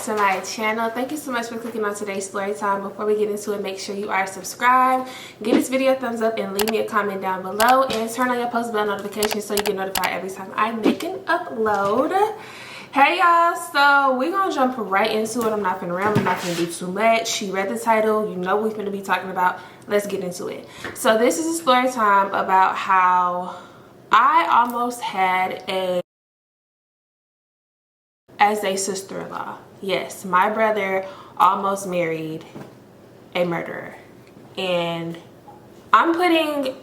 to my channel. Thank you so much for clicking on today's story time. Before we get into it, make sure you are subscribed, give this video a thumbs up, and leave me a comment down below, and turn on your post bell notifications so you get notified every time I make an upload. Hey y'all, so we're gonna jump right into it. I'm not gonna ramble, I'm not gonna do too much. You read the title, you know what we're gonna be talking about. Let's get into it. So this is a story time about how I almost had as a sister-in-law. Yes, my brother almost married a murderer, and I'm putting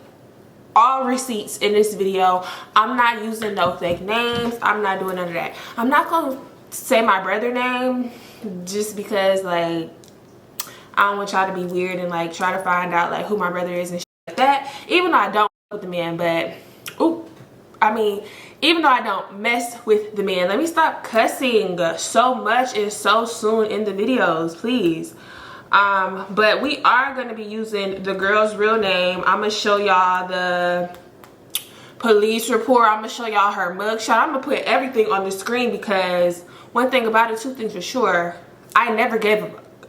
all receipts in this video. I'm not using no fake names. I'm not doing none of that. I'm not gonna say my brother's name just because, like, I don't want y'all to be weird and like try to find out like who my brother is and shit like that, even though I don't with the man. But even though I don't mess with the man. Let me stop cussing so much and so soon in the videos, please. But we are going to be using the girl's real name. I'm going to show y'all the police report. I'm going to show y'all her mugshot. I'm going to put everything on the screen because one thing about it, two things for sure, I never gave a fuck.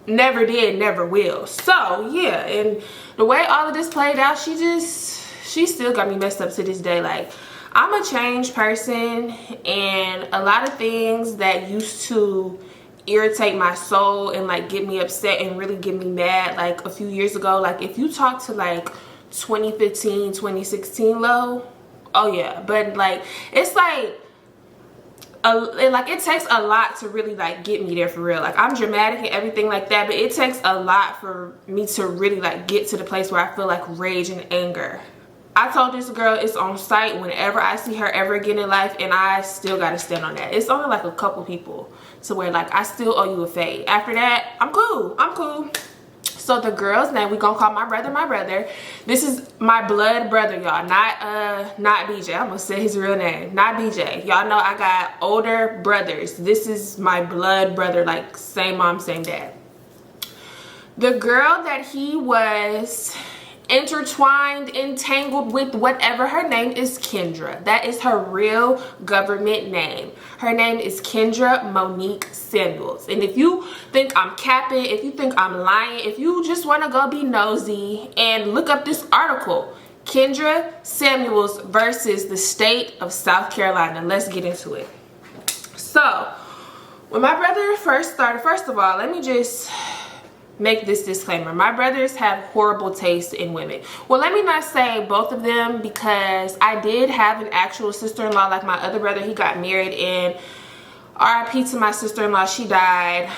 Never did, never will. So yeah, and the way all of this played out, she still got me messed up to this day. Like, I'm a changed person, and a lot of things that used to irritate my soul and like get me upset and really get me mad like a few years ago, like if you talk to like 2015 2016 low, oh yeah. But like it's like it takes a lot to really like get me there for real. Like, I'm dramatic and everything like that, but it takes a lot for me to really like get to the place where I feel like rage and anger. I told this girl it's on sight whenever I see her ever again in life, and I still gotta stand on that. It's only like a couple people to where like I still owe you a fade. After that, I'm cool. So the girl's name, we gonna call my brother. This is my blood brother, y'all, not BJ. I'm gonna say his real name, not BJ. Y'all know I got older brothers. This is my blood brother, like same mom, same dad. The girl that he was intertwined, entangled with, whatever her name is, Kendra. That is her real government name. Her name is Kendra Monique Samuels. And if you think I'm capping, if you think I'm lying, if you just want to go be nosy and look up this article, Kendra Samuels versus the state of South Carolina. Let's get into it. So when my brother first started, first of all, let me just make this disclaimer. My brothers have horrible taste in women. Well, let me not say both of them, because I did have an actual sister-in-law. Like my other brother, he got married, and RIP to my sister-in-law, she died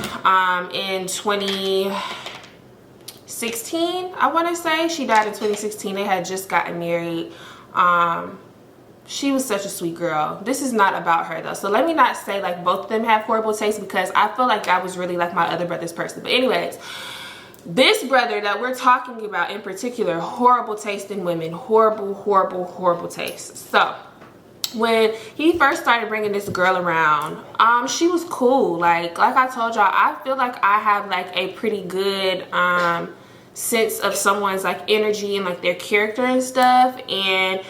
in 2016, I want to say. She died in 2016. They had just gotten married. She was such a sweet girl. This is not about her though, so let me not say like both of them have horrible taste, because I feel like I was really like my other brother's person. But anyways, this brother that we're talking about in particular, horrible taste in women. Horrible taste. So when he first started bringing this girl around, she was cool. Like I told y'all, I feel like I have like a pretty good sense of someone's like energy and like their character and stuff. And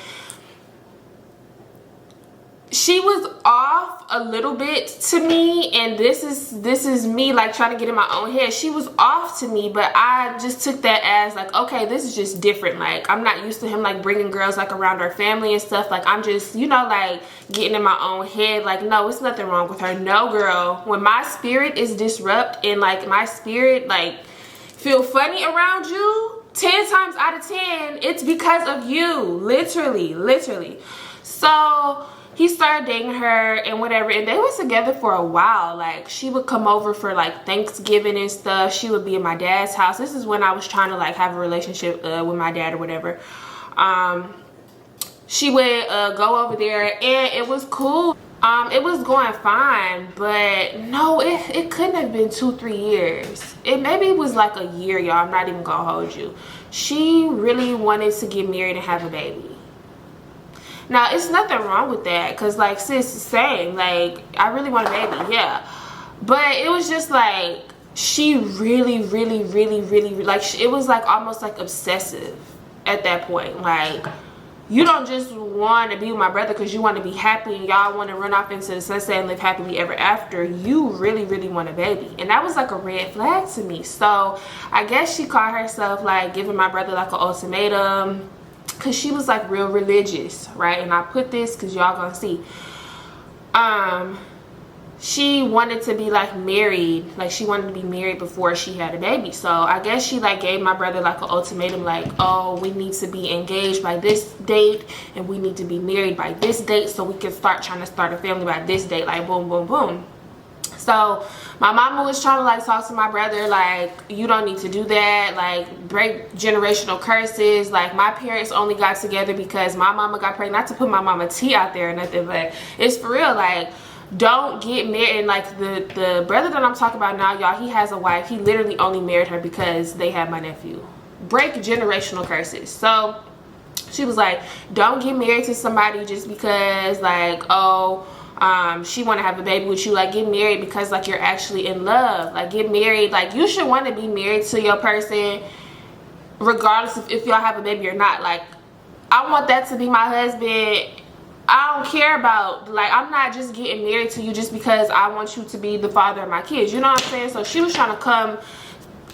she was off a little bit to me, and this is me like trying to get in my own head. She was off to me, but I just took that as like, okay, this is just different. Like, I'm not used to him like bringing girls like around our family and stuff. Like, I'm just, you know, like getting in my own head. Like, no, it's nothing wrong with her. No, girl, when my spirit is disrupted and like my spirit like feel funny around you, 10 times out of 10 it's because of you. Literally. So he started dating her and whatever, and they was together for a while. Like, she would come over for like Thanksgiving and stuff. She would be in my dad's house. This is when I was trying to like have a relationship with my dad or whatever. She would go over there, and it was cool. It was going fine, but no, it couldn't have been 2-3 years. Maybe it was like a year, y'all. I'm not even gonna hold you. She really wanted to get married and have a baby. Now, it's nothing wrong with that, because like sis, same, like I really want a baby, yeah. But it was just like she really like it was like almost like obsessive at that point. Like you don't just want to be with my brother because you want to be happy and y'all want to run off into the sunset and live happily ever after. You really, really want a baby. And that was like a red flag to me. So I guess she called herself like giving my brother like an ultimatum, because she was like real religious, right? And I put this because y'all gonna see. She wanted to be like married, like she wanted to be married before she had a baby. So I guess she like gave my brother like an ultimatum, like, oh, we need to be engaged by this date and we need to be married by this date so we can start trying to start a family by this date, like boom, boom, boom. So my mama was trying to like talk to my brother, like, you don't need to do that, like break generational curses. Like my parents only got together because my mama got pregnant. Not to put my mama tea out there or nothing, but it's for real. Like, don't get married. And like the brother that I'm talking about now, y'all, he has a wife. He literally only married her because they had my nephew. Break generational curses. So she was like, don't get married to somebody just because like, oh, she want to have a baby with you. Like, get married because like you're actually in love. Like, get married, like you should want to be married to your person regardless of if y'all have a baby or not. Like, I want that to be my husband. I don't care about, like, I'm not just getting married to you just because I want you to be the father of my kids, you know what I'm saying? So she was trying to come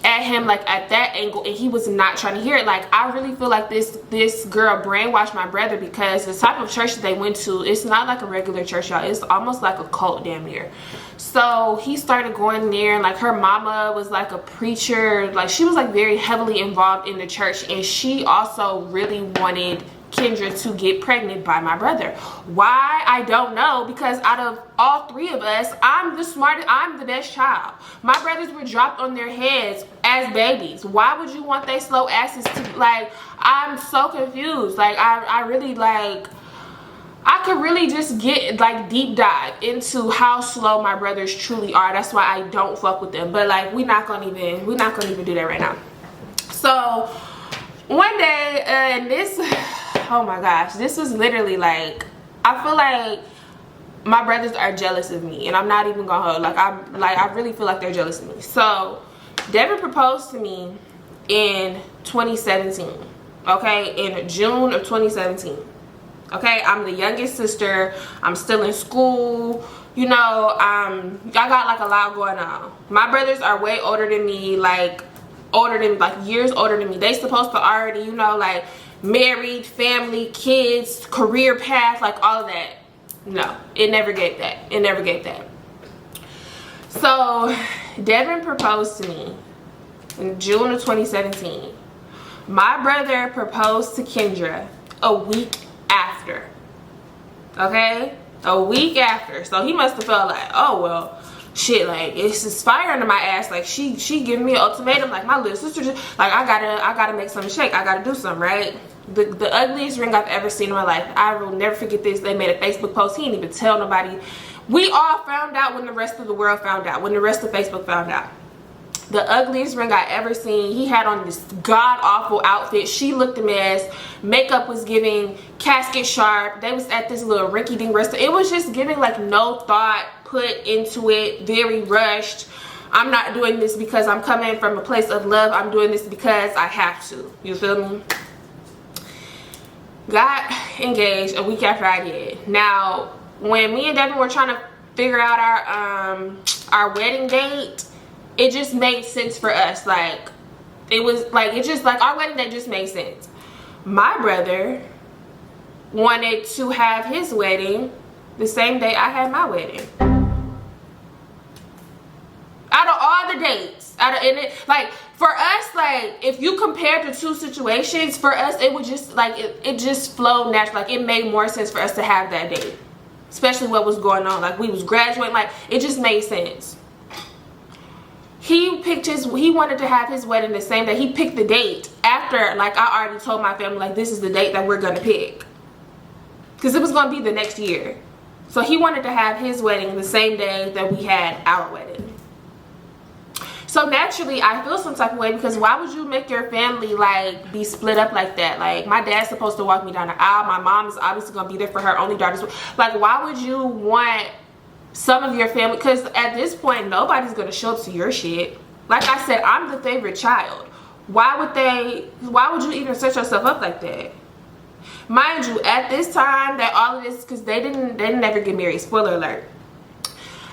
at him like at that angle, and he was not trying to hear it. Like, I really feel like this girl brainwashed my brother, because the type of church that they went to, it's not like a regular church, y'all. It's almost like a cult damn near. So he started going there, and like her mama was like a preacher, like she was like very heavily involved in the church, and she also really wanted Kendra to get pregnant by my brother. Why? I don't know, because out of all three of us, I'm the smartest, I'm the best child. My brothers were dropped on their heads as babies. Why would you want they slow asses to, like, I'm so confused. Like, I really, like, I could really just get like deep dive into how slow my brothers truly are. That's why I don't fuck with them. But like, we're not gonna even do that right now. So one day, and this, oh my gosh, this was literally like, I feel like my brothers are jealous of me, and I'm not even gonna hold, I really feel like they're jealous of me. So Devin proposed to me in 2017, okay, in June of 2017. Okay, I'm the youngest sister. I'm still in school. You know, I got like a lot going on. My brothers are way older than me, like years older than me. They supposed to already, you know, like married, family, kids, career path, like all of that. No, it never gave that. It never gave that. So Devin proposed to me in June of 2017. My brother proposed to Kendra a week after. Okay, a week after. So he must have felt like, oh well, shit, like it's just fire under my ass. Like she giving me an ultimatum. Like my little sister just, like I gotta make something shake. I gotta do something, right? The ugliest ring I've ever seen in my life. I will never forget this. They made a Facebook post. He didn't even tell nobody. We all found out when the rest of the world found out. When the rest of Facebook found out. The ugliest ring I ever seen. He had on this god-awful outfit. She looked a mess. Makeup was giving casket sharp. They was at this little rinky-dink restaurant. It was just giving like no thought put into it. Very rushed. I'm not doing this because I'm coming from a place of love. I'm doing this because I have to. You feel me? Got engaged a week after I did. Now, when me and Devin were trying to figure out our wedding date, it just made sense for us. Like, it was like, it just like our wedding date just made sense. My brother wanted to have his wedding the same day I had my wedding. Out of all the dates, like for us, like if you compare the two situations, for us it would just like it just flowed naturally. Like it made more sense for us to have that date, especially what was going on. Like we was graduating, like it just made sense. He wanted to have his wedding the same day. He picked the date after, like I already told my family, like this is the date that we're gonna pick, because it was gonna be the next year. So he wanted to have his wedding the same day that we had our wedding. So naturally I feel some type of way, because why would you make your family like be split up like that? Like my dad's supposed to walk me down the aisle. My mom is obviously gonna be there for her only daughters. Like why would you want some of your family, because at this point nobody's gonna show up to your shit. Like I said, I'm the favorite child. Why would you even set yourself up like that? Mind you, at this time that all of this, because they didn't ever get married, spoiler alert.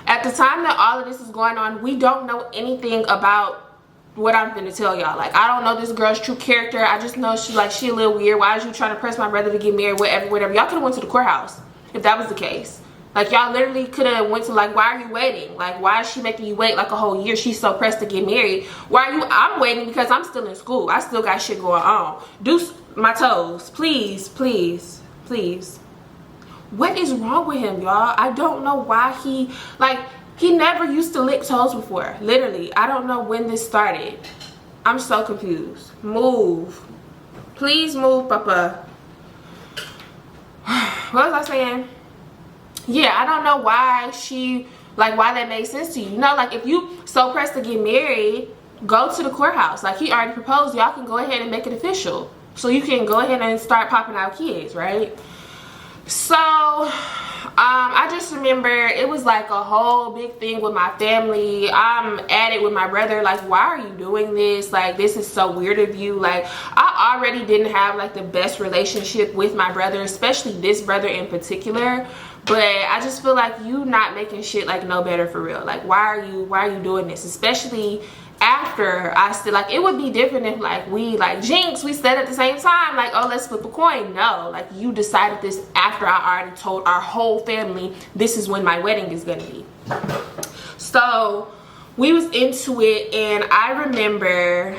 At the time that all of this is going on, we don't know anything about what I'm gonna tell y'all. Like, I don't know this girl's true character. I just know she a little weird. Why is you trying to press my brother to get married? Whatever. Y'all could have went to the courthouse if that was the case. Like, y'all literally could have went to, like, why are you waiting? Like, why is she making you wait like a whole year? She's so pressed to get married. Why are you? I'm waiting because I'm still in school. I still got shit going on. Deuce my toes. Please, please, please. What is wrong with him, y'all? I don't know why he never used to lick toes before. Literally. I don't know when this started. I'm so confused. Move. Please move, Papa. What was I saying? Yeah, I don't know why why that made sense to you. You know, like, if you so pressed to get married, go to the courthouse. Like, he already proposed. Y'all can go ahead and make it official. So you can go ahead and start popping out kids, right? So, I just remember it was like a whole big thing with my family. I'm at it with my brother. Like, why are you doing this? Like, this is so weird of you. Like, I already didn't have, like, the best relationship with my brother, especially this brother in particular. But I just feel like you not making shit, like, no better for real. Like, why are you doing this? Especially after I still, like, it would be different if, like, we, like, Jinx, we said at the same time, like, oh, let's flip a coin. No, like, you decided this after I already told our whole family this is when my wedding is gonna be. So we was into it, and I remember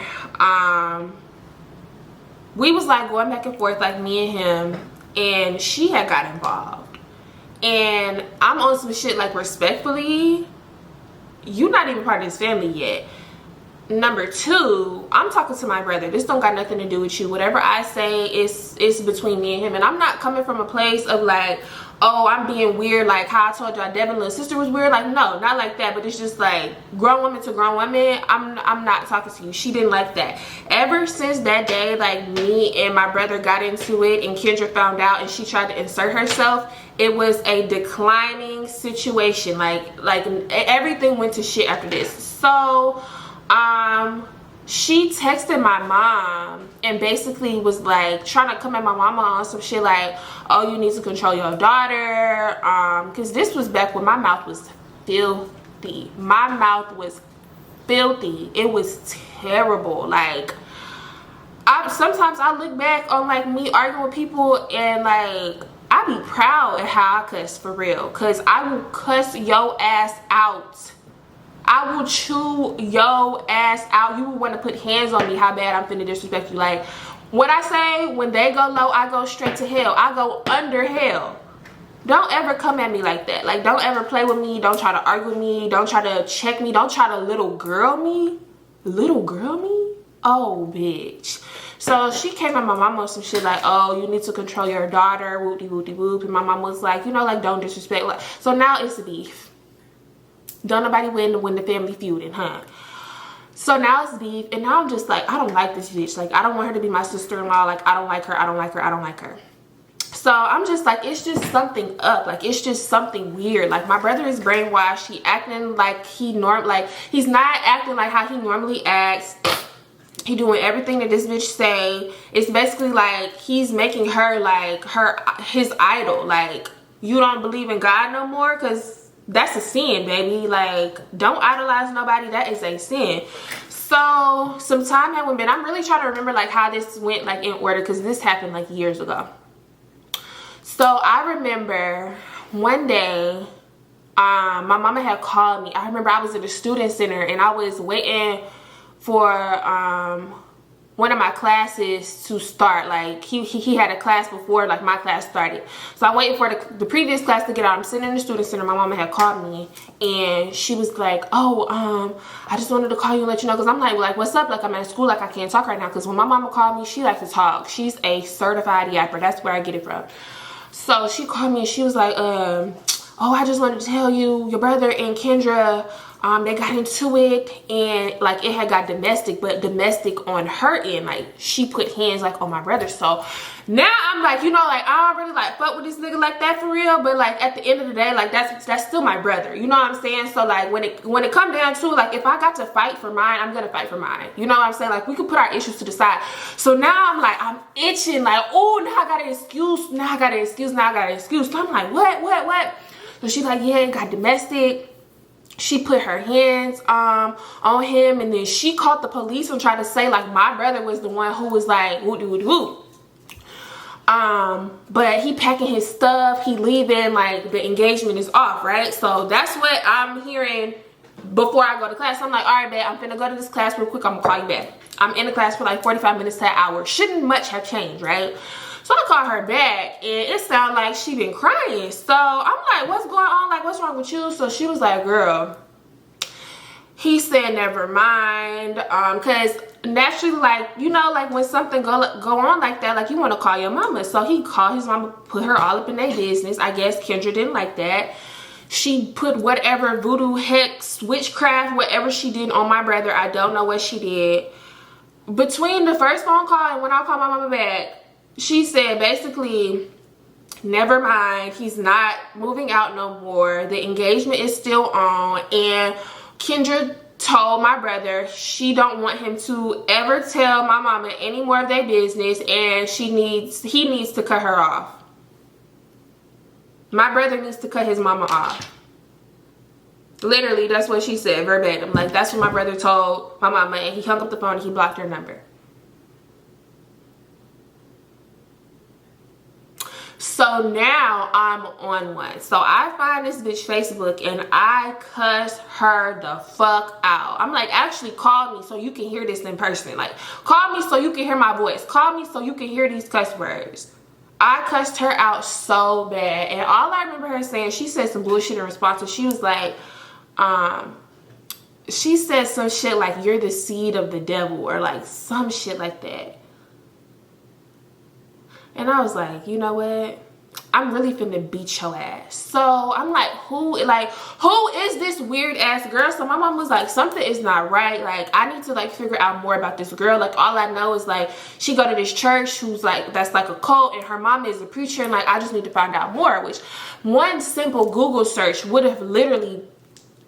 we was, like, going back and forth, like, me and him, and she had got involved. And I'm on some shit, like, respectfully, you not even part of this family yet. Number two, I'm talking to my brother. This don't got nothing to do with you. Whatever I say is between me and him. And I'm not coming from a place of, like, oh, I'm being weird, like how I told y'all Devin's little sister was weird. Like, no, not like that. But it's just like grown woman to grown woman. I'm not talking to you. She didn't like that. Ever since that day, like, me and my brother got into it and Kendra found out and she tried to insert herself, it was a declining situation. Like everything went to shit after this. So she texted my mom and basically was like trying to come at my mama on some shit like, oh, you need to control your daughter, because this was back when my mouth was filthy. My mouth was filthy. It was terrible. Like, sometimes I look back on, like, me arguing with people and, like, I be proud at how I cuss, for real, because I will cuss your ass out. I will chew your ass out. You will want to put hands on me how bad I'm finna disrespect you. Like, what I say, when they go low, I go straight to hell. I go under hell. Don't ever come at me like that. Like, don't ever play with me. Don't try to argue with me. Don't try to check me. Don't try to little girl me. Little girl me? Oh, bitch. So she came at my mama with some shit like, oh, you need to control your daughter, whoop-de-whoop-de-whoop. And my mom was like, you know, like, don't disrespect. Like, so now it's a beef. Don't nobody win when the family feuding, huh? So now it's beef, and now I'm just like, I don't like this bitch. Like, I don't want her to be my sister-in-law. Like, I don't like her. I don't like her. I don't like her. So I'm just like, it's just something up. Like, it's just something weird. Like, my brother is brainwashed. He acting like he's not acting like how he normally acts. He doing everything that this bitch say. It's basically like he's making her like his idol. Like, you don't believe in God no more, because that's a sin, baby. Like, don't idolize nobody. That is a sin. So some time had went. I'm really trying to remember, like, how this went, like, in order, because this happened, like, years ago. So I remember one day, my mama had called me. I remember I was at the student center and I was waiting for one of my classes to start. Like, he had a class before, like, my class started. So I'm waiting for the previous class to get out. I'm sitting in the student center. My mama had called me and she was like, oh, I just wanted to call you and let you know, because I'm like, what's up? Like, I'm at school, like, I can't talk right now. Because when my mama called me, she likes to talk. She's a certified yapper. That's where I get it from. So she called me and she was like, oh, I just wanted to tell you, your brother and Kendra They got into it, and like it had got domestic, but domestic on her end. Like she put hands like on my brother. So now I'm like, you know, like I don't really like fuck with this nigga like that for real, but like at the end of the day, like that's still my brother, you know what I'm saying? So like when it come down to, like, if I got to fight for mine, I'm gonna fight for mine, you know what I'm saying? Like we could put our issues to the side. So now I'm like, I'm itching, like, oh, now I got an excuse, now I got an excuse, now I got an excuse. So I'm like, what? So she's like, yeah, it got domestic. She put her hands on him, and then she called the police and tried to say like my brother was the one who was like woo. But he packing his stuff, he leaving, like the engagement is off, right? So that's what I'm hearing before I go to class. I'm like, all right, babe, I'm finna go to this class real quick, I'm gonna call you back. I'm in the class for like 45 minutes to an hour. Shouldn't much have changed, right? So I called her back, and it sounded like she been crying. So I'm like, what's going on? Like, what's wrong with you? So she was like, girl, he said never mind, because naturally, like, you know, like when something go on like that, like you want to call your mama. So he called his mama, put her all up in their business. I guess Kendra didn't like that. She put whatever voodoo, hex, witchcraft, whatever she did on my brother. I don't know what she did. Between the first phone call and when I called my mama back, she said basically, never mind, he's not moving out no more. The engagement is still on, and Kendra told my brother she don't want him to ever tell my mama any more of their business, and he needs to cut her off. My brother needs to cut his mama off. Literally, that's what she said verbatim. Like, that's what my brother told my mama, and he hung up the phone and he blocked her number. So now I'm on one. So I find this bitch Facebook and I cuss her the fuck out. I'm like, actually call me so you can hear this in person. Like, call me so you can hear my voice. Call me so you can hear these cuss words. I cussed her out so bad. And all I remember her saying, she said some bullshit in response. And she was like, she said some shit like, you're the seed of the devil, or like some shit like that. And I was like, you know what? I'm really finna beat your ass. So I'm like, who is this weird ass girl? So my mom was like, something is not right. Like, I need to like figure out more about this girl. Like, all I know is like she go to this church who's like, that's like a cult, and her mom is a preacher, and like I just need to find out more. Which one simple Google search would have literally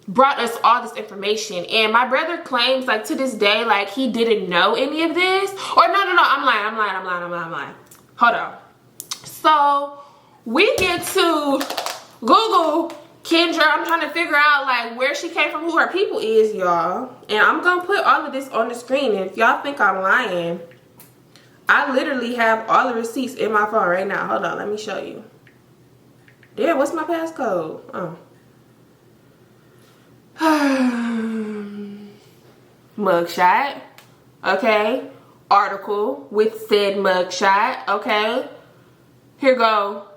brought us all this information. And my brother claims like to this day like he didn't know any of this. Or no, I'm lying. Hold on. So we get to Google Kendra. I'm trying to figure out like where she came from, who her people is, y'all. And I'm gonna put all of this on the screen. And if y'all think I'm lying, I literally have all the receipts in my phone right now. Hold on, let me show you. Damn, what's my passcode? Oh. Mugshot. Okay. Article with said mugshot. Okay. Here go.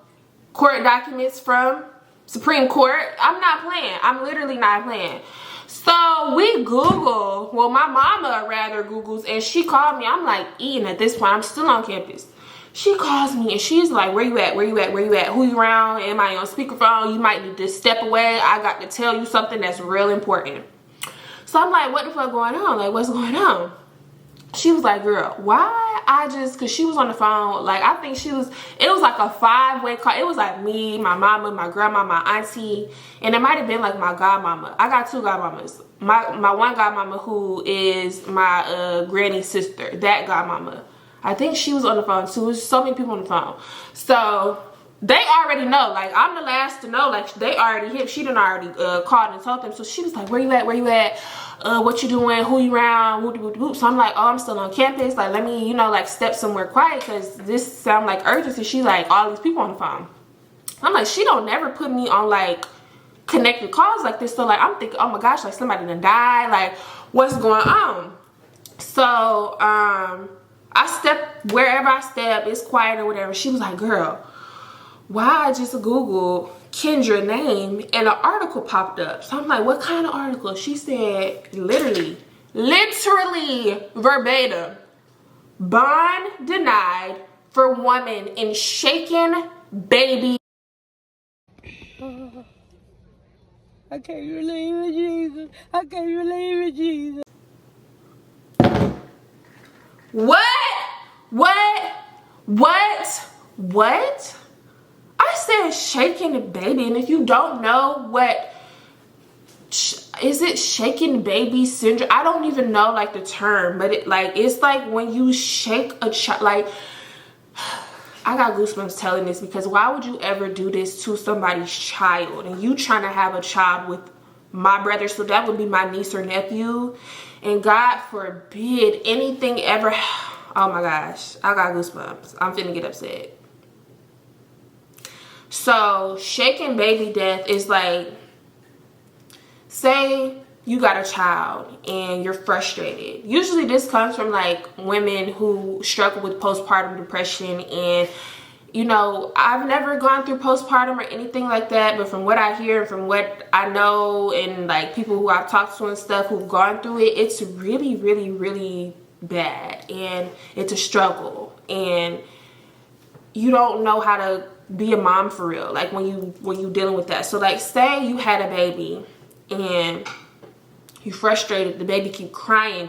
Court documents from Supreme Court. I'm not playing. I'm literally not playing. So we Google. Well, my mama rather Googles, and she called me. I'm like eating at this point. I'm still on campus. She calls me and she's like, where you at? Where you at? Where you at? Who you around? Am I on speakerphone? You might need to step away. I got to tell you something that's real important. So I'm like, what the fuck going on? Like, what's going on? She was like, girl, why because she was on the phone, like, I think it was like a 5-way call. It was like me, my mama, my grandma, my auntie, and it might have been like my godmama. I got 2 godmamas. My one godmama, who is my granny's sister, that godmama. I think she was on the phone too. There's so many people on the phone. So they already know. Like, I'm the last to know. Like, they already hit. She done already called and told them. So she was like, where you at? Where you at? What you doing? Who you around? So I'm like, oh, I'm still on campus. Like, let me, like, step somewhere quiet, because this sound like urgency. She like, all these people on the phone. I'm like, she don't never put me on, like, connected calls like this. So, like, I'm thinking, oh my gosh, like, somebody done died. Like, what's going on? So, I step wherever I step, it's quiet or whatever. She was like, girl, why I just Googled Kendra name and an article popped up. So I'm like, what kind of article? She said, literally verbatim, bond denied for woman in shaken baby. I can't believe it, Jesus. I can't believe it, Jesus. What? I said shaking the baby, and if you don't know what, is it shaking baby syndrome? I don't even know like the term, but it's like when you shake a child, like, I got goosebumps telling this, because why would you ever do this to somebody's child? And you trying to have a child with my brother, so that would be my niece or nephew, and God forbid anything ever. Oh my gosh, I got goosebumps. I'm finna get upset. So shaking baby death is like, say you got a child and you're frustrated. Usually this comes from like women who struggle with postpartum depression, and you know, I've never gone through postpartum or anything like that, but from what I hear and from what I know, and like people who I've talked to and stuff who've gone through it, it's really, really, really bad, and it's a struggle, and you don't know how to be a mom for real, like when you dealing with that. So like, say you had a baby and you frustrated, the baby keep crying,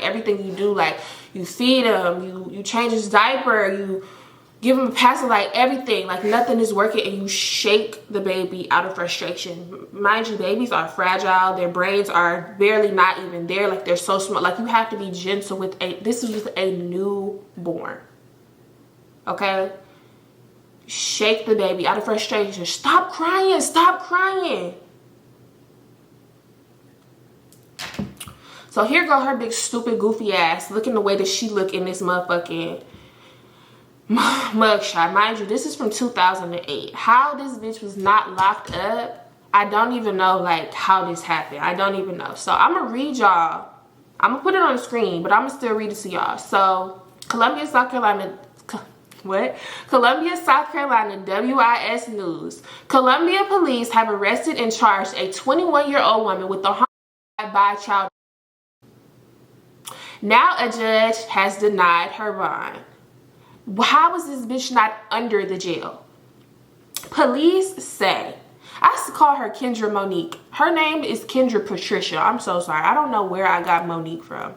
everything you do, like you feed him, you change his diaper, you give him a pacifier, like everything, like nothing is working, and you shake the baby out of frustration. Mind you, babies are fragile, their brains are barely not even there, like they're so small, like you have to be gentle with this is with a newborn, okay? Shake the baby out of frustration. Stop crying, stop crying. So here go her big stupid goofy ass looking the way that she look in this motherfucking mugshot. Mind you, this is from 2008. How this bitch was not locked up, I don't even know like how this happened. I don't even know. So I'm gonna read y'all. I'm gonna put it on the screen, but I'm gonna still read it to y'all. So Columbia, South Carolina, WIS News. Columbia police have arrested and charged a 21-year-old woman with the homicide by child. Now a judge has denied her bond. How is this bitch not under the jail? Police say, I call her Kendra Monique. Her name is Kendra Patricia. I'm so sorry. I don't know where I got Monique from.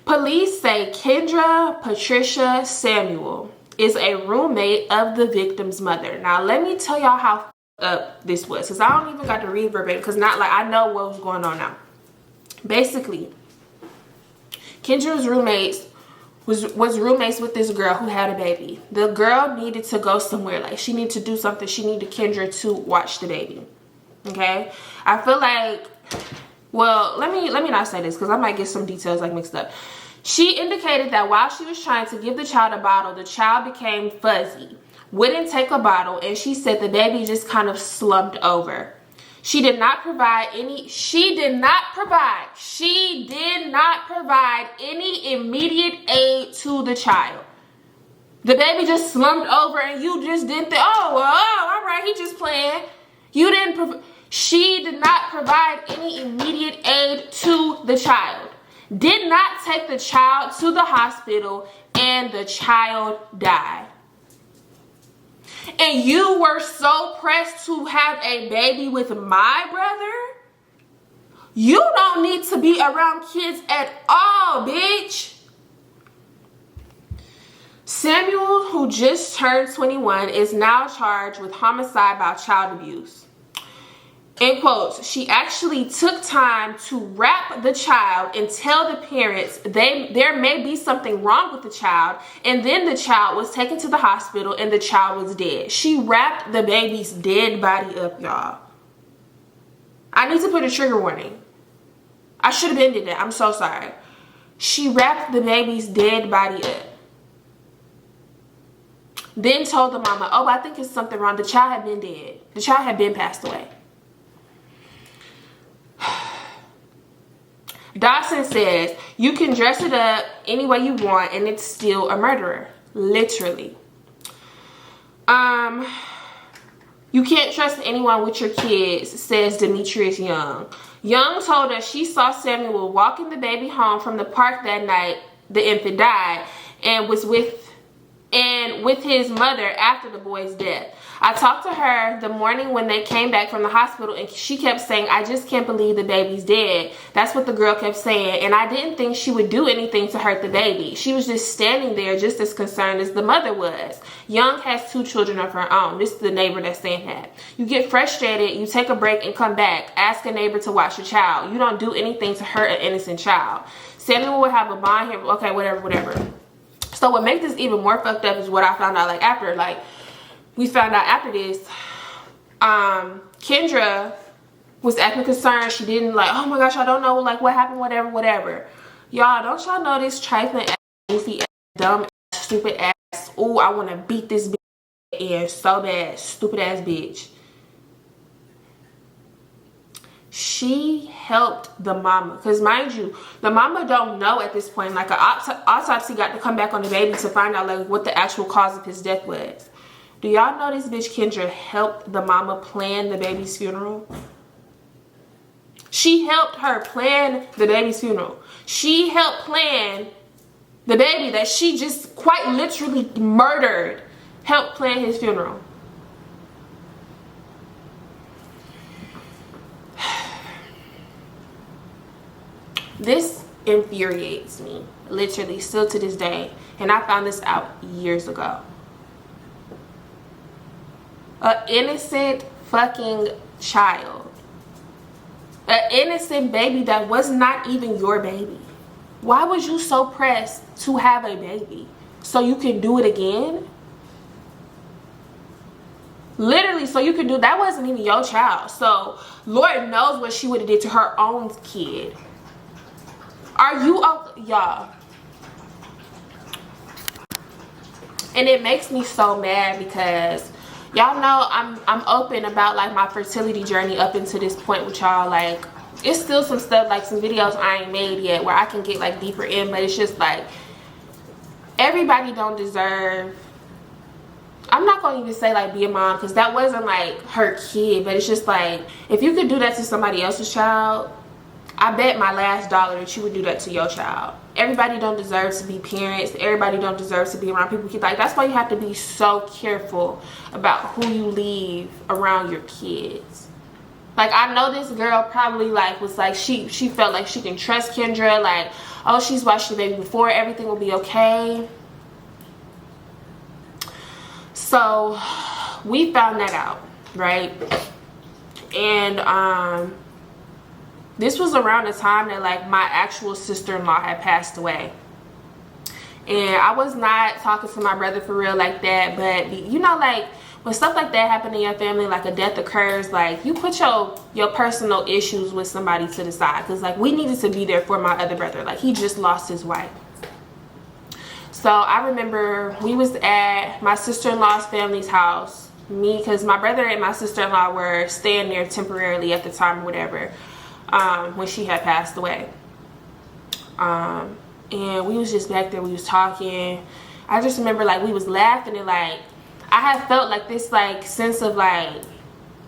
Police say Kendra Patricia Samuel is a roommate of the victim's mother. Now let me tell y'all how up this was, because I don't even got to read verbatim, because not like I know what was going on now. Basically, Kendra's roommates was roommates with this girl who had a baby. The girl needed to go somewhere, like she needed to do something. She needed Kendra to watch the baby. Okay, I feel like, well, let me not say this, because I might get some details like mixed up. She indicated that while she was trying to give the child a bottle, the child became fuzzy, wouldn't take a bottle, and she said the baby just kind of slumped over. She did not provide any immediate aid to the child. The baby just slumped over, and you just didn't think, oh, all right, he just playing. She did not provide any immediate aid to the child. Did not take the child to the hospital, and the child died. And you were so pressed to have a baby with my brother? You don't need to be around kids at all, bitch. Samuel, who just turned 21, is now charged with homicide by child abuse. In quotes, she actually took time to wrap the child and tell the parents there may be something wrong with the child, and then the child was taken to the hospital and the child was dead. She wrapped the baby's dead body up, y'all. I need to put a trigger warning. I should have ended it. I'm so sorry. She wrapped the baby's dead body up. Then told the mama, oh, I think it's something wrong. The child had been dead. The child had been passed away. Dawson says, you can dress it up any way you want and it's still a murderer. Literally. You can't trust anyone with your kids, says Demetrius Young. Young told us she saw Samuel walking the baby home from the park that night the infant died, and was with and with his mother after the boy's death. I talked to her the morning when they came back from the hospital, and she kept saying, I just can't believe the baby's dead. That's what the girl kept saying, and I didn't think she would do anything to hurt the baby. She was just standing there just as concerned as the mother was. Young has 2 children of her own. This is the neighbor that's saying that. You get frustrated, you take a break and come back. Ask a neighbor to watch your child. You don't do anything to hurt an innocent child. Samuel would have a bond here. Okay, whatever. So what makes this even more fucked up is what I found out we found out after this, Kendra was acting concerned. She didn't oh my gosh, I don't know what happened, whatever. Y'all, don't y'all know this trifling ass, goofy ass, dumb ass, stupid ass, ooh, I want to beat this bitch in so bad, stupid ass bitch. She helped the mama, because mind you, the mama don't know at this point. An autopsy got to come back on the baby to find out what the actual cause of his death was. Do y'all know this bitch Kendra helped the mama plan the baby's funeral? She helped her plan the baby's funeral. She helped plan the baby that she just quite literally murdered. Helped plan his funeral. This infuriates me, literally, still to this day. And I found this out years ago. An innocent fucking child. An innocent baby that was not even your baby. Why was you so pressed to have a baby? So you can do it again? Literally, so you can do, that wasn't even your child. So Lord knows what she would have did to her own kid. Are you, y'all? And it makes me so mad because y'all know I'm open about my fertility journey up until this point with y'all. It's still some stuff, some videos I ain't made yet where I can get deeper in, but it's just everybody don't deserve, I'm not gonna even say be a mom, because that wasn't her kid, but it's just if you could do that to somebody else's child, I bet my last dollar that you would do that to your child. Everybody don't deserve to be parents. Everybody don't deserve to be around people. That's why you have to be so careful about who you leave around your kids. I know this girl probably was she felt like she can trust Kendra. Oh, she's watched the baby before. Everything will be okay. So we found that out, right? And this was around the time that my actual sister-in-law had passed away. And I was not talking to my brother for real like that, but you know, when stuff like that happen in your family, a death occurs, you put your personal issues with somebody to the side, because we needed to be there for my other brother. He just lost his wife. So I remember we was at my sister-in-law's family's house, because my brother and my sister-in-law were staying there temporarily at the time or whatever, when she had passed away. And we was just back there, we was talking. I just remember we was laughing, and I had felt this sense of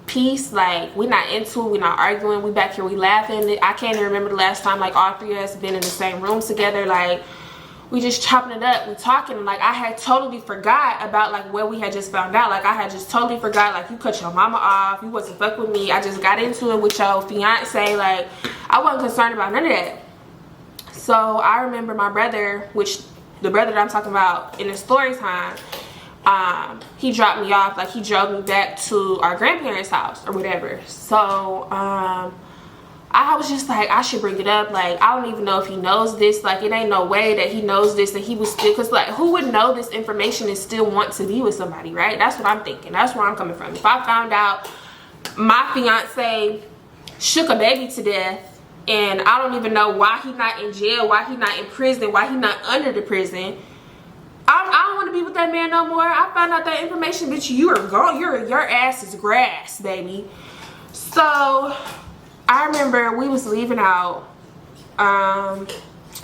peace. We not into it, we not arguing, we back here, we laughing. I can't even remember the last time all 3 of us been in the same room together. We just chopping it up, we talking. I had totally forgot about what we had just found out. I had just totally forgot, you cut your mama off, you wasn't fuck with me, I just got into it with your fiance. I wasn't concerned about none of that. So I remember my brother, which the brother that I'm talking about in the story time, he dropped me off. He drove me back to our grandparents' house or whatever. So I was just I should bring it up. I don't even know if he knows this. It ain't no way that he knows this, that he was still, because who would know this information and still want to be with somebody, right? That's what I'm thinking. That's where I'm coming from. If I found out my fiance shook a baby to death, and I don't even know why he not in jail, why he not in prison, why he not under the prison, I don't want to be with that man no more. I found out that information, bitch, you are gone. Your ass is grass, baby. So I remember we was leaving out, and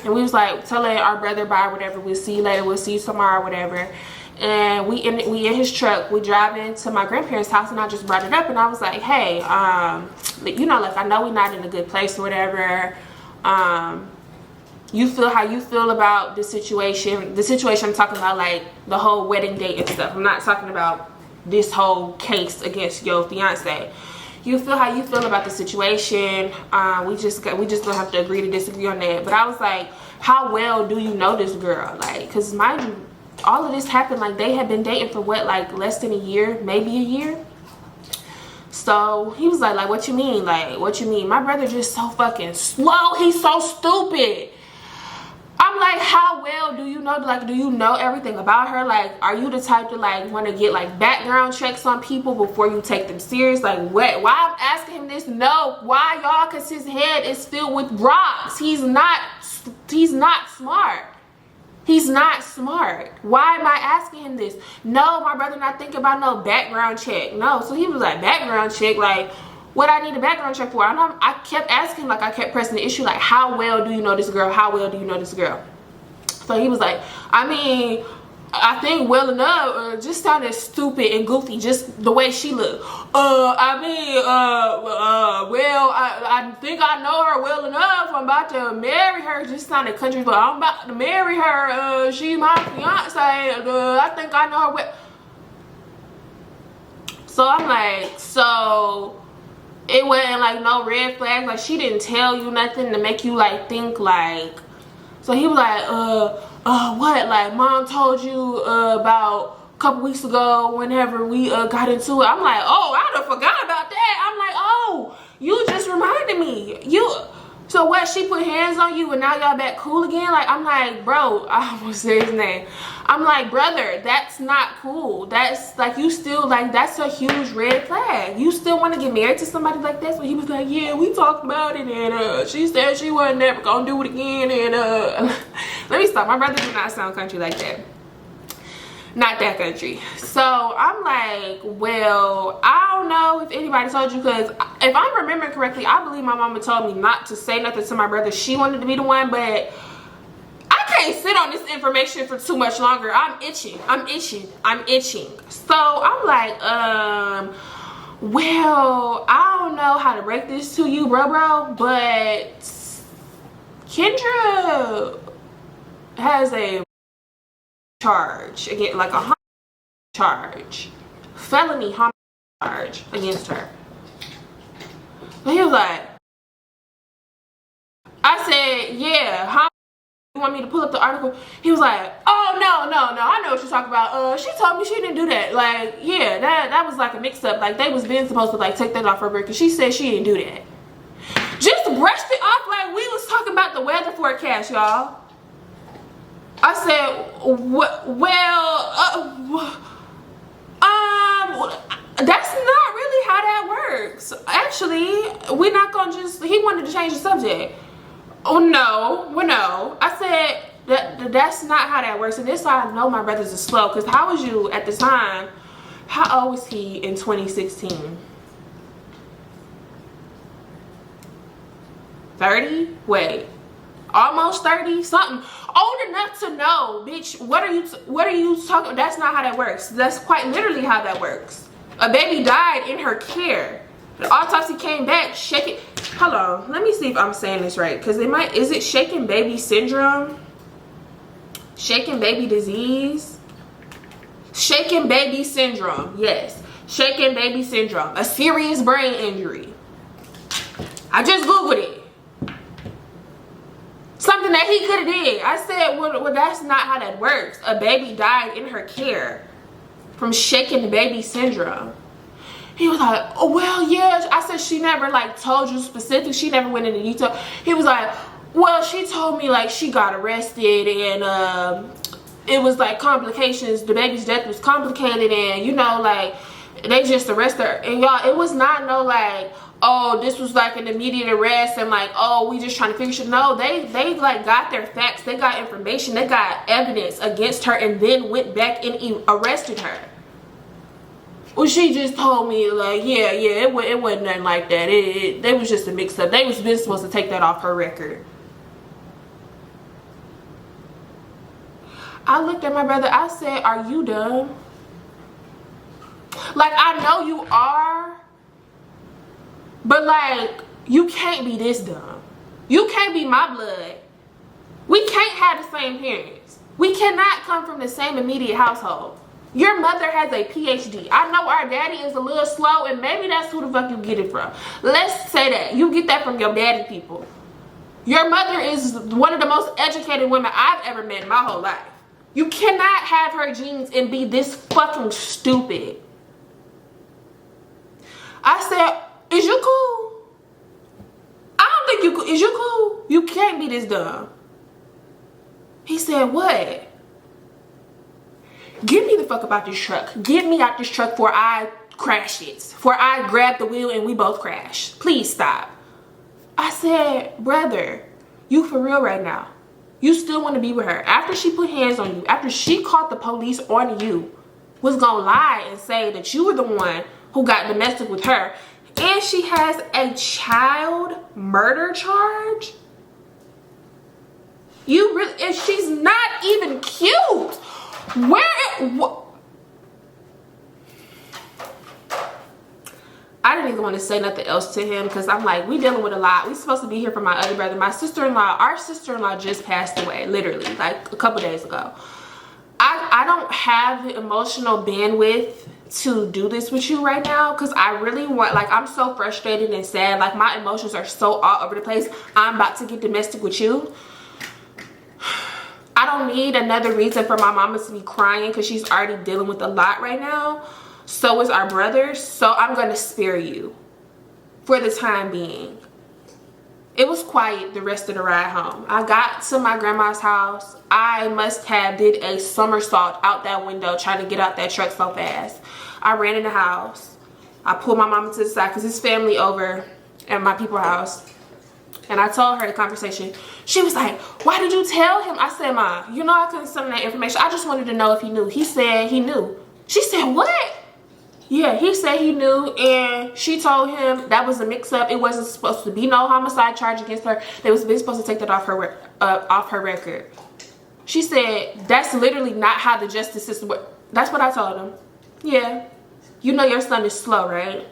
we was telling our brother bye, whatever, we'll see you later, we'll see you tomorrow, whatever. And we in his truck, we driving to my grandparents' house, and I just brought it up, and I was like, hey, you know, I know we're not in a good place or whatever. you feel how you feel about the situation. The situation I'm talking about, like the whole wedding date and stuff. I'm not talking about this whole case against your fiance. You feel how you feel about the situation. We just gonna have to agree to disagree on that. But I was like, how well do you know this girl? Like, cause mind you, all of this happened, like they had been dating for what, like less than a year, maybe a year. So he was like what you mean? Like, what you mean? My brother just so fucking slow. He's so stupid. I'm like, how well do you know? Like, do you know everything about her? Like, are you the type to like want to get like background checks on people before you take them serious? Like, what? Why I'm asking him this? No, why y'all? Cause his head is filled with rocks. He's not smart. He's not smart. Why am I asking him this? No, my brother not thinking about no background check. No, so he was like, background check? Like, what I need a background check for? I kept asking, like I kept pressing the issue, like, how well do you know this girl? How well do you know this girl? So he was like, I mean, I think well enough. Just sounded stupid and goofy, just the way she looked. Well, I think I know her well enough. I'm about to marry her. Just sounded country, but I'm about to marry her. She's my fiance. I think I know her well. So I'm like, so it wasn't like no red flags. Like, she didn't tell you nothing to make you like think like. So he was like, what? Like, mom told you about a couple weeks ago whenever we got into it. I'm like, oh, I done forgot about that. I'm like, oh, you just reminded me. So what, she put hands on you and now y'all back cool again? Like, I'm like, bro, I almost said his name. I'm like, brother, that's not cool. That's like, you still like, that's a huge red flag. You still want to get married to somebody like that? So he was like, yeah, we talked about it, and she said she wasn't never gonna do it again, and let me stop. My brother do not sound country like that. Not that country. So I'm like, well, I don't know if anybody told you, because if I'm remembering correctly, I believe my mama told me not to say nothing to my brother. She wanted to be the one, but I can't sit on this information for too much longer. I'm itching. So I'm like, well, I don't know how to break this to you, bro, but Kendra has a charge again, like a charge, felony homicide charge against her. And he was like, I said, yeah, you want me to pull up the article? He was like, oh, no, I know what you're talking about. She told me she didn't do that. Like, yeah, that was like a mix-up. Like, they was been supposed to like take that off her record. She said she didn't do that. Just brushed it off like we was talking about the weather forecast, y'all. I said, that's not really how that works. Actually, we're not gonna just, he wanted to change the subject. Oh no, well no. I said, that's not how that works. And this is why I know my brothers are slow. Because how was you at the time? How old was he in 2016? 30? Wait. Almost 30? Something. Old enough to know, bitch. What are you talking? That's not how that works. That's quite literally how that works. A baby died in her care. The autopsy came back shaking. Hold on, let me see if I'm saying this right, because it might. Is it shaken baby syndrome? Shaken baby disease? Shaken baby syndrome. Yes, shaken baby syndrome. A serious brain injury. I just googled it. Something that he could have did. I said, well, that's not how that works. A baby died in her care from shaken baby syndrome. He was like, oh, well, yeah. I said, she never like told you specific. She never went into detail. He was like, well, she told me like she got arrested and it was like complications. The baby's death was complicated, and you know, like they just arrested her. And y'all, it was not no like, oh, this was like an immediate arrest and like, oh, we just trying to figure shit. No, they like got their facts. They got information. They got evidence against her and then went back and arrested her. Well, she just told me like, yeah, it wasn't nothing like that. They was just a mix up. They was been supposed to take that off her record. I looked at my brother. I said, are you dumb? Like, I know you are. But like, you can't be this dumb. You can't be my blood We can't have the same parents. We cannot come from the same immediate household. Your mother has a PhD. I know our daddy is a little slow, and maybe that's who the fuck you get it from. Let's say that. You get that from your daddy people. Your mother is one of the most educated women I've ever met in my whole life. You cannot have her genes and be this fucking stupid. I said, is you cool? I don't think you cool. Is you cool? You can't be this dumb. He said, what? Get me the fuck up out this truck. Get me out this truck before I crash it. Before I grab the wheel and we both crash. Please stop. I said, brother, you for real right now? You still want to be with her? After she put hands on you, after she called the police on you, was gonna lie and say that you were the one who got domestic with her, and she has a child murder charge? You really, and she's not even cute. I didn't even want to say nothing else to him because I'm like, we dealing with a lot. We supposed to be here for my other brother. My sister-in-law, our sister-in-law just passed away, literally, like a couple days ago. I don't have the emotional bandwidth to do this with you right now because I really want, like, I'm so frustrated and sad. Like, my emotions are so all over the place. I'm about to get domestic with you. I don't need another reason for my mama to be crying because she's already dealing with a lot right now. So is our brother. So I'm going to spare you for the time being. It was quiet the rest of the ride home. I got to my grandma's house. I must have did a somersault out that window trying to get out that truck so fast. I ran in the house. I pulled my mama to the side because his family over at my people's house. And I told her the conversation. She was like, why did you tell him? I said, Ma, you know I couldn't send him that information. I just wanted to know if he knew. He said he knew. She said, what? Yeah, he said he knew, and she told him that was a mix-up. It wasn't supposed to be no homicide charge against her. They was supposed to take that off her record. She said, that's literally not how the justice system works. That's what I told him. Yeah. You know your son is slow, right?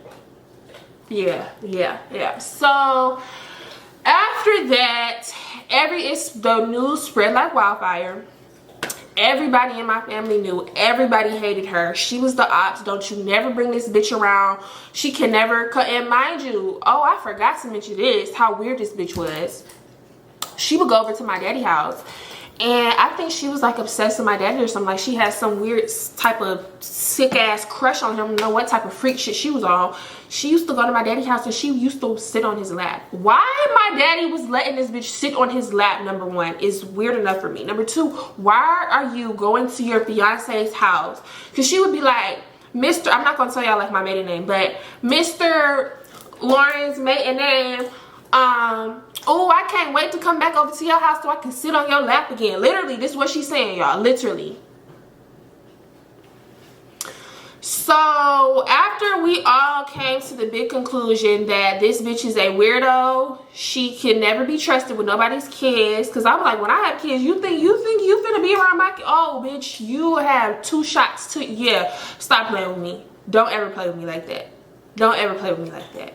Yeah. So after that, the news spread like wildfire. Everybody in my family knew. Everybody hated her. She was the ops. Don't you never bring this bitch around. She can never cut. And mind you, oh, I forgot to mention this, how weird this bitch was. She would go over to my daddy's house, and I think she was like obsessed with my daddy or something. Like she had some weird type of sick ass crush on him. I don't know what type of freak shit she was on. She used to go to my daddy's house and she used to sit on his lap. Why my daddy was letting this bitch sit on his lap, number one, is weird enough for me. Number two, why are you going to your fiance's house? Because she would be like, Mr. I'm not going to tell y'all like my maiden name, but Mr. Lauren's maiden name, oh, I can't wait to come back over to your house so I can sit on your lap again. Literally, this is what she's saying, y'all. Literally. So after we all came to the big conclusion that this bitch is a weirdo, she can never be trusted with nobody's kids. Because I'm like, when I have kids, you think you finna be around my kids? Oh, bitch, you have 2 shots to, yeah. Stop playing with me. Don't ever play with me like that. Don't ever play with me like that.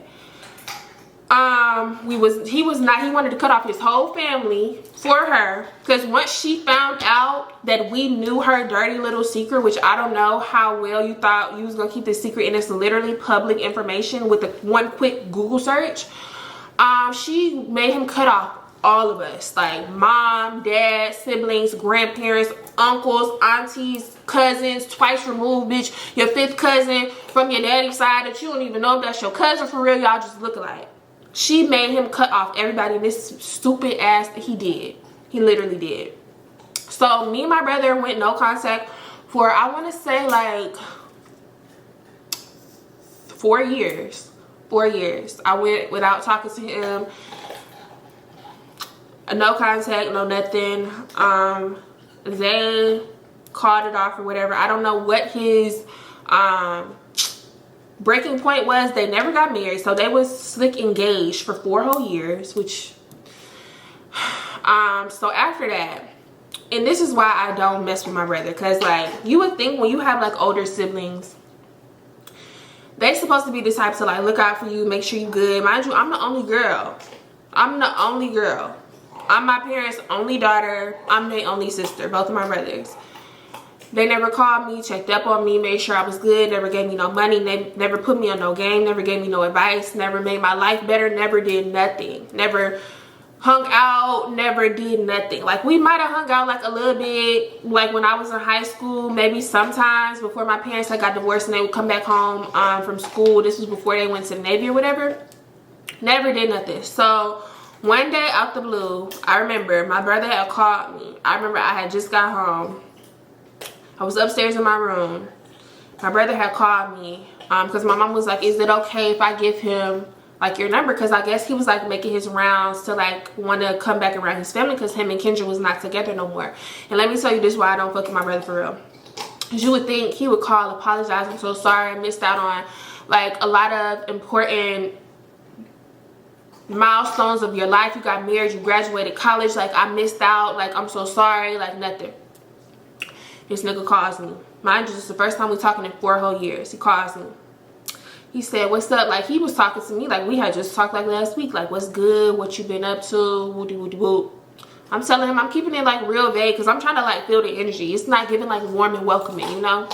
He wanted to cut off his whole family for her, because once she found out that we knew her dirty little secret, which I don't know how well you thought you was gonna keep this secret, and it's literally public information with one quick Google search, she made him cut off all of us, like mom, dad, siblings, grandparents, uncles, aunties, cousins, twice removed, bitch, your 5th cousin from your daddy's side that you don't even know if that's your cousin for real, y'all just look alike. She made him cut off everybody in this stupid ass that he did. He literally did. So me and my brother went no contact for, I want to say, like 4 years. 4 years. I went without talking to him. No contact, no nothing. They called it off or whatever. I don't know what his breaking point was. They never got married, so they was slick engaged for 4 whole years, which so after that, and this is why I don't mess with my brother, because like you would think when you have like older siblings, they supposed to be the type to like look out for you, make sure you good. Mind you, I'm the only girl. I'm the only girl. I'm my parents' only daughter. I'm their only sister, both of my brothers. They never called me, checked up on me, made sure I was good, never gave me no money, never put me on no game, never gave me no advice, never made my life better, never did nothing. Never hung out, never did nothing. Like, we might have hung out like a little bit, like when I was in high school, maybe sometimes before my parents got divorced and they would come back home from school. This was before they went to the Navy or whatever. Never did nothing. So one day out the blue, I remember my brother had called me. I remember I had just got home. I was upstairs in my room. My brother had called me because my mom was like, is it okay if I give him like your number? Because I guess he was like making his rounds to like want to come back around his family because him and Kendra was not together no more. And let me tell you this, why I don't fuck with my brother for real. Because you would think he would call, apologize, I'm so sorry, I missed out on like a lot of important milestones of your life. You got married, you graduated college, like I missed out, like I'm so sorry, like nothing. This nigga calls me. Mind you, this is the first time we talking in 4 whole years. He calls me. He said, what's up? Like, he was talking to me like we had just talked like last week. Like, what's good? What you been up to? Woody woody woo. I'm telling him I'm keeping it like real vague because I'm trying to like feel the energy. It's not giving like warm and welcoming, you know?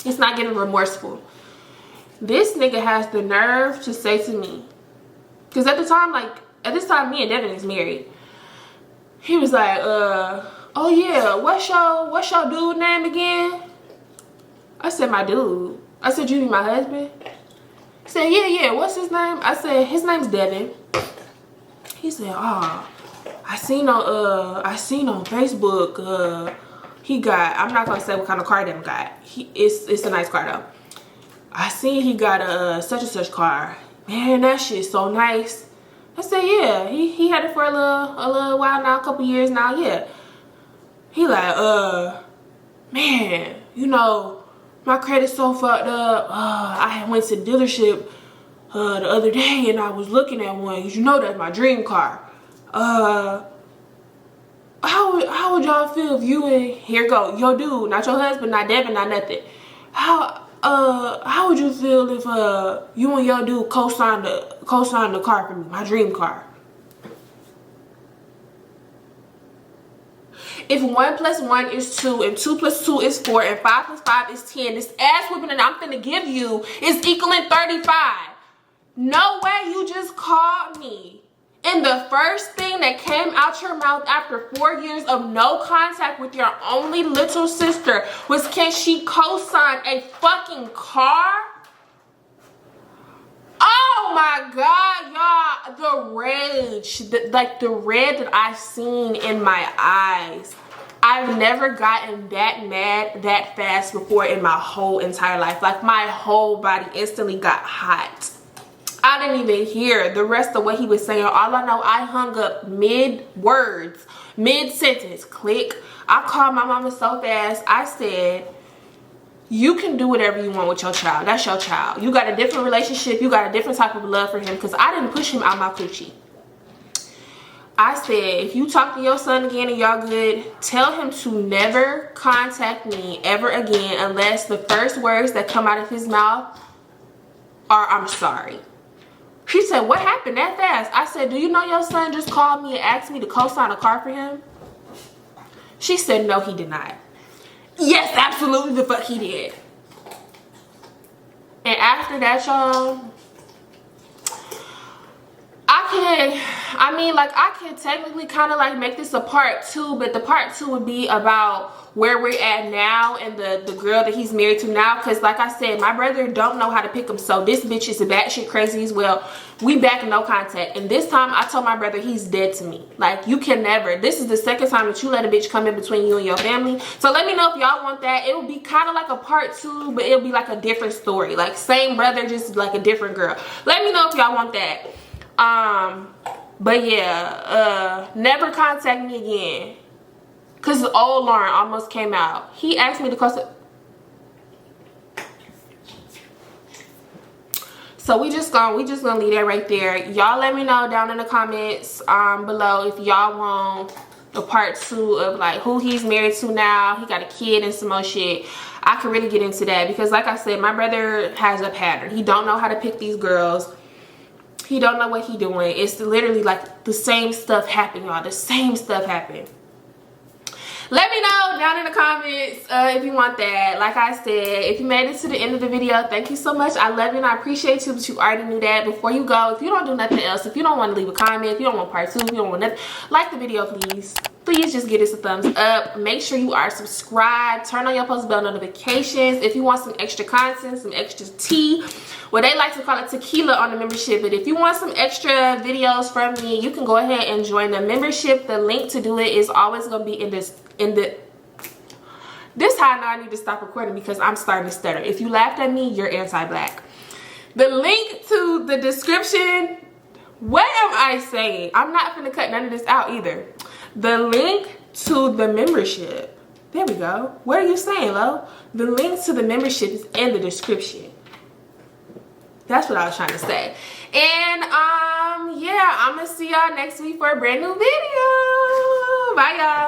It's not giving remorseful. This nigga has the nerve to say to me, because at this time me and Devin is married. He was like, oh yeah, what's your dude name again? I said, my dude. I said, you be my husband? He said, yeah, what's his name? I said, his name's Devin. He said, oh, I seen on Facebook, he got, I'm not gonna say what kind of car Devin got. It's a nice car though. I seen he got a such and such car. Man, that shit's so nice. I said, yeah, he had it for a little while now, a couple years now, yeah. He like, man, you know, my credit's so fucked up. I went to the dealership the other day and I was looking at one. You know that's my dream car. How would y'all feel if you and, here go, your dude, not your husband, not Devin, not nothing. How would you feel if you and your dude co-signed the car for me, my dream car? If 1 + 1 is 2 and 2 + 2 is 4 and 5 + 5 is 10, this ass whipping that I'm finna give you is equaling 35. No way you just called me. And the first thing that came out your mouth after 4 years of no contact with your only little sister was, can she co-sign a fucking car? Oh my God, y'all, the rage, the red that I've seen in my eyes. I've never gotten that mad that fast before in my whole entire life. Like, my whole body instantly got hot. I didn't even hear the rest of what he was saying. All I know, I hung up mid-words, mid-sentence, click. I called my mama so fast, I said, you can do whatever you want with your child. That's your child. You got a different relationship. You got a different type of love for him, because I didn't push him out my coochie. I said, if you talk to your son again and y'all good, tell him to never contact me ever again unless the first words that come out of his mouth are, I'm sorry. She said, what happened that fast? I said, do you know your son just called me and asked me to co-sign a car for him? She said, no, he did not. Yes, absolutely the fuck he did. And after that, y'all, I can technically kind of like make this a part 2, but the part 2 would be about where we're at now and the girl that he's married to now. Because like I said, my brother don't know how to pick him, so this bitch is batshit crazy as well. We back in no contact, and this time I told my brother he's dead to me. Like, you can never, this is the second time that you let a bitch come in between you and your family. So let me know if y'all want that. It will be kind of like a part 2, but it'll be like a different story, like same brother, just like a different girl. Let me know if y'all want that. But yeah, never contact me again, because old Lauren almost came out. He asked me to call. So we just gonna leave that right there. Y'all let me know down in the comments below if y'all want a part 2 of like who he's married to now. He got a kid and some more shit. I could really get into that, because like I said, my brother has a pattern. He don't know how to pick these girls. He don't know what he doing. It's literally like the same stuff happened, y'all. The same stuff happened. Let me know down in the comments if you want that. Like I said, if you made it to the end of the video, thank you so much. I love you and I appreciate you, but you already knew that. Before you go, if you don't do nothing else, if you don't want to leave a comment, if you don't want part 2, if you don't want nothing, like the video, please. Please just give us a thumbs up. Make sure you are subscribed. Turn on your post bell notifications. If you want some extra content, some extra tea, well, they like to call it tequila on the membership, but if you want some extra videos from me, you can go ahead and join the membership. The link to do it is always going to be in this how I know I need to stop recording because I'm starting to stutter. If you laughed at me, you're anti-black. The link to the description, what am I saying? I'm not gonna cut none of this out either. The link to the membership, there we go. What are you saying, Lo? The link to the membership is in the description. That's what I was trying to say. And yeah, I'm gonna see y'all next week for a brand new video. Bye, y'all.